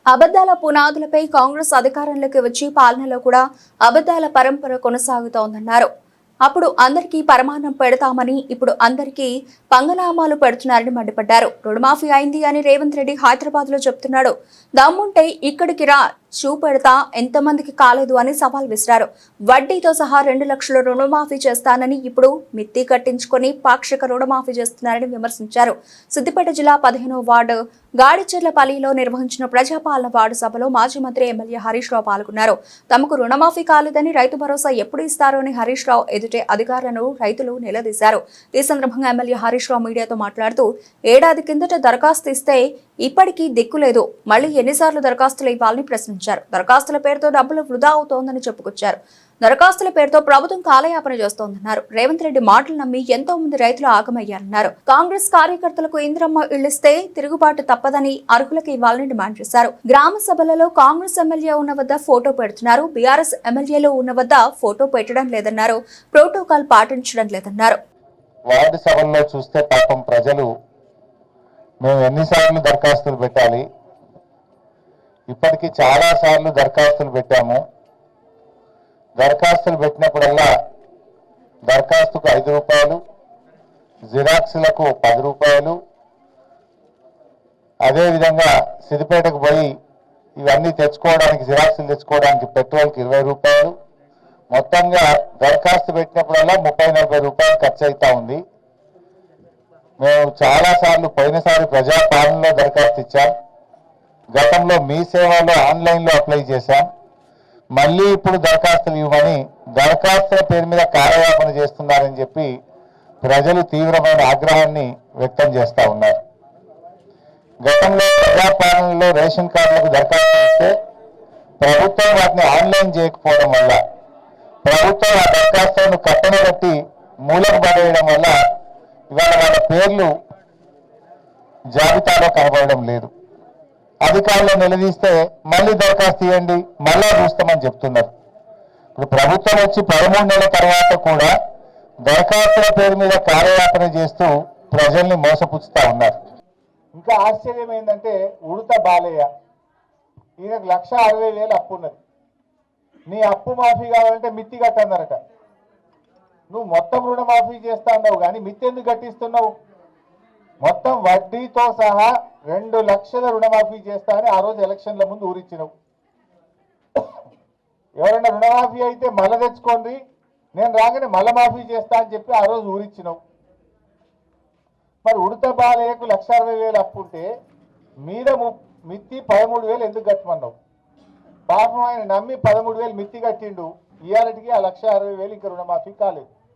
అబద్దాల పునాదులపై కాంగ్రెస్ అధికారంలోకి వచ్చి పాలనలో కూడా అబద్దాల పరంపర కొనసాగుతోందన్నారు. అప్పుడు అందరికీ పరమాన్నం పెడతామని ఇప్పుడు అందరికీ పంగనామాలు పెడుతున్నారని మండిపడ్డారు. రుణమాఫీ అయింది అని రేవంత్ రెడ్డి హైదరాబాద్ లో చెప్తున్నాడు. దమ్ముంటే ఇక్కడికి రా, చూపెడతా, ఎంతమందికి కాలేదు అని సవాల్ విసిరారు. వడ్డీతో సహా 2 లక్షల రుణమాఫీ చేస్తానని ఇప్పుడు మిత్తి కట్టించుకొని పాక్షిక రుణమాఫీ చేస్తున్నారని విమర్శించారు. సిద్దిపేట జిల్లా 15వ వార్డు గాడిచెర్లపల్లిలో నిర్వహించిన ప్రజాపాలన వార్డు సభలో మాజీ మంత్రి ఎమ్మెల్యే హరీష్ రావు పాల్గొన్నారు. తమకు రుణమాఫీ కాలేదని, రైతు భరోసా ఎప్పుడు ఇస్తారో అని హరీష్ రావు ఎదుటే అధికారులను రైతులు నిలదీశారు. ఈ సందర్భంగా ఎమ్మెల్యే హరీష్ రావు మీడియాతో మాట్లాడుతూ, ఏడాది కిందట దరఖాస్తు ఇస్తే ఇప్పటికీ దిక్కులేదు, మళ్లీ ఎన్నిసార్లు దరఖాస్తులు ఇవ్వాలని ప్రశ్నించారు. దరఖాస్తుల పేరుతో డబ్బులు వృధా అవుతోందని చెప్పుకొచ్చారు. దరఖాస్తుల పేరుతో ప్రభుత్వం కాలయాపన చేస్తోందన్నారు. రేవంత్ రెడ్డి మాటలు నమ్మి ఎంతో మంది రైతులు ఆగమయ్యారన్నారు. కాంగ్రెస్ కార్యకర్తలకు ఇంద్రమ్మ ఇళ్లిస్తే తిరుగుబాటు తప్పదని అర్హులకు ఇవ్వాలని డిమాండ్ చేశారు. గ్రామ సభలలో కాంగ్రెస్ ఎమ్మెల్యే ఉన్న వద్ద ఫోటో పెడుతున్నారు, బీఆర్ఎస్ ఎమ్మెల్యేలు ఉన్న వద్ద ఫోటో పెట్టడం లేదన్నారు. ప్రోటోకాల్ పాటించడం లేదన్నారు. వార్డు సభల్లో చూస్తే పాపం ప్రజలు మేము ఎన్నిసార్లు దరఖాస్తులు పెట్టాలి, ఇప్పటికీ చాలా సార్లు దరఖాస్తులు పెట్టాము, దరఖాస్తులు పెట్టినప్పుడల్లా దరఖాస్తుకు 5 రూపాయలు, జిరాక్స్లకు 10 రూపాయలు, అదేవిధంగా సిద్దిపేటకు పోయి ఇవన్నీ తెచ్చుకోవడానికి, జిరాక్స్లు తెచ్చుకోవడానికి పెట్రోల్కి 20 రూపాయలు, మొత్తంగా దరఖాస్తు పెట్టినప్పుడల్లా 30-40 రూపాయలు ఖర్చు అవుతా ఉంది. మేము చాలాసార్లు పోయినసారి ప్రజాపాలనలో దరఖాస్తు ఇచ్చాం, గతంలో మీ సేవలో ఆన్లైన్లో అప్లై చేశాం, మళ్ళీ ఇప్పుడు దరఖాస్తులు ఇవ్వమని దరఖాస్తుల పేరు మీద కాలయాపన చేస్తున్నారని చెప్పి ప్రజలు తీవ్రమైన ఆగ్రహాన్ని వ్యక్తం చేస్తూ ఉన్నారు. గతంలో ప్రజాపాలనలో రేషన్ కార్డులకు దరఖాస్తు ఇస్తే ప్రభుత్వం వాటిని ఆన్లైన్ చేయకపోవడం వల్ల, ప్రభుత్వం ఆ దరఖాస్తులను కట్టన కట్టి మూలకు పడేయడం వల్ల ఇవాళ వాళ్ళ పేర్లు జాబితాలో కనబడడం లేదు. అధికారులు నిలదీస్తే మళ్ళీ దరఖాస్తు ఇవ్వండి, మళ్ళా చూస్తామని చెప్తున్నారు. ఇప్పుడు ప్రభుత్వం వచ్చి 13 నెలల తర్వాత కూడా దరఖాస్తుల పేరు మీద కార్యయాపన చేస్తూ ప్రజల్ని మోసపుచ్చుతా ఉన్నారు. ఇంకా ఆశ్చర్యం ఏంటంటే, ఉడత బాలయ్య ఈయనకు 1,60,000 అప్పు ఉన్నది. నీ అప్పు మాఫీ కావాలంటే మిత్తి కట్టన్నారట. నువ్వు మొత్తం రుణమాఫీ చేస్తా అన్నావు కానీ మిత్తి ఎందుకు కట్టిస్తున్నావు? మొత్తం వడ్డీతో సహా 2 లక్షల రుణమాఫీ చేస్తా అని ఆ రోజు ఎలక్షన్ల ముందు ఊరిచ్చినావు. ఎవరైనా రుణమాఫీ అయితే మళ్ళా తెచ్చుకోండి, నేను రాగానే మళ్ళా మాఫీ చేస్తా అని చెప్పి ఆ రోజు ఊరిచ్చినావు. మరి ఉడత బాలయ్యకు 1,60,000 అప్పు ఉంటే మీద మిత్తి 13,000 ఎందుకు కట్టమన్నావు? పాపం ఆయన నమ్మి 13,000 మిత్తి కట్టిండు, ఇవాళకి ఆ 1,60,000 ఇంకా రుణమాఫీ కాలేదు.